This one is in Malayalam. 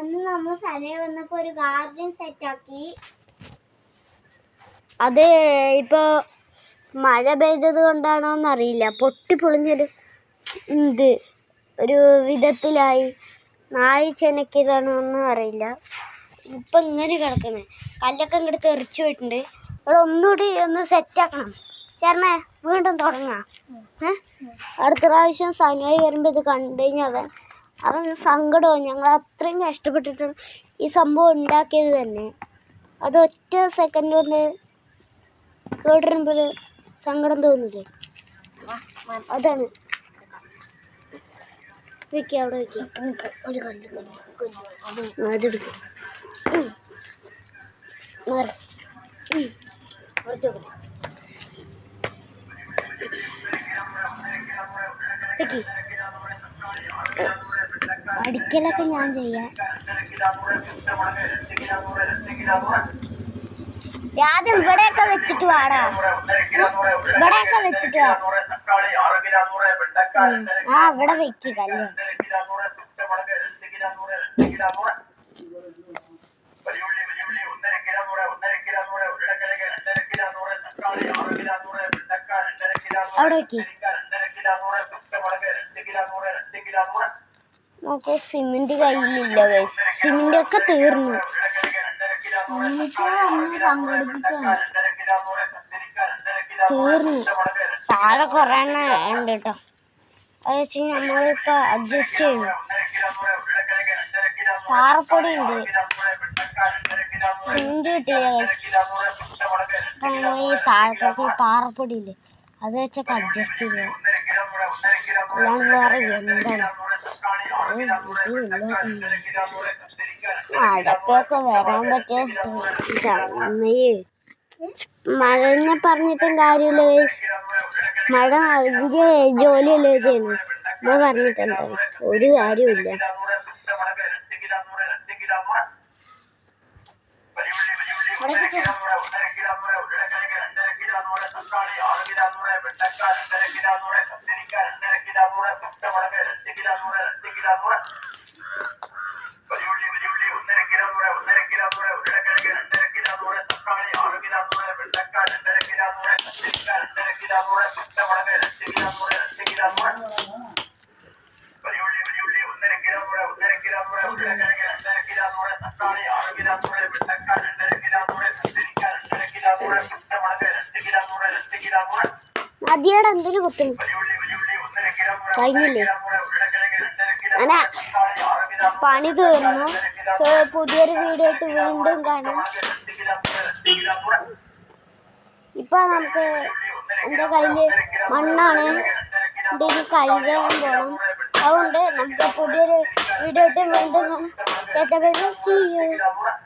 അന്ന് നമ്മൾ സ്ഥലം വന്നപ്പോൾ ഒരു ഗാർഡൻ സെറ്റാക്കി. അത് ഇപ്പോൾ മഴ പെയ്തത് കൊണ്ടാണോ എന്നറിയില്ല, പൊട്ടിപ്പൊളിഞ്ഞൊരു ഒരു വിധത്തിലായി. നായി ചെനക്കിയതാണോന്നും അറിയില്ല. ഇപ്പം ഇങ്ങനെ കിടക്കണേ, കല്ലൊക്കെ ഇങ്ങോട്ട് തെറിച്ചു പോയിട്ടുണ്ട്. ഇവിടെ ഒന്നുകൂടി ഒന്ന് സെറ്റാക്കണം ചേർന്നേ, വീണ്ടും തുടങ്ങാം. അടുത്ത പ്രാവശ്യം സനുവായി വരുമ്പോൾ ഇത് കണ്ടു കഴിഞ്ഞാൽ അവൻ സങ്കടവും. ഞങ്ങൾ അത്രയും കഷ്ടപ്പെട്ടിട്ട് ഈ സംഭവം ഉണ്ടാക്കിയത് തന്നെ. അത് ഒറ്റ സെക്കൻഡ് കൊണ്ട് കേട്ടിരുമ്പോൾ സങ്കടം തോന്നില്ലേ? അതാണ്. വെക്കുക, അവിടെ വെക്കുക. ഒരു കല്ല് അതെടുക്കും. അടിക്കലൊക്കെ ഞാൻ ചെയ്യാം. ആദ്യം ഇവിടെയൊക്കെ വെച്ചിട്ട് വാടാ, ഇവിടെയൊക്കെ വെച്ചിട്ട് വാ. ഇവിടെ വെക്ക് കല്ല്. അവിടെ വെക്ക്. നമുക്ക് സിമെന്റ് കയ്യിലില്ല, സിമെന്റ് ഒക്കെ തീർന്നു. തീർന്നു. താഴെ കുറേ ഉണ്ട് കേട്ടോ. അത് വെച്ച് നമ്മളിപ്പോ അഡ്ജസ്റ്റ് ചെയ്യുന്നു. പാറപ്പൊടി ഉണ്ട്, സിമെന്റ് കിട്ടിയില്ല. ഈ താഴത്തേക്ക് പാറപ്പൊടി ഇല്ലേ, അത് വെച്ചൊക്കെ അഡ്ജസ്റ്റ് ചെയ്യുക. അല്ലാണ്ട് വേറെ എന്താണ്? മഴക്കൊക്കെ വരാൻ പറ്റിയ സമയം. മഴനെ പറഞ്ഞിട്ടും കാര്യമില്ല. മഴ അതിൻ്റെ ജോലിയല്ലേ ചെയ്യുന്നു. നമ്മൾ പറഞ്ഞിട്ടുണ്ടോ? ഒരു കാര്യമില്ല. നദിയുടെ എന്തിനു കുത്തുന്നു? കഴിഞ്ഞില്ലേ? അങ്ങനെ പണി തീർന്നു. പുതിയൊരു വീഡിയോ ആയിട്ട് വീണ്ടും കാണാം. ഇപ്പൊ നമുക്ക് എൻ്റെ കയ്യില് മണ്ണാണ്, ഇതിന് കഴുകാൻ പോകണം. അതുകൊണ്ട് നമുക്ക് പുതിയൊരു വീഡിയോ ആയിട്ട് വീണ്ടും കാണാം. See you.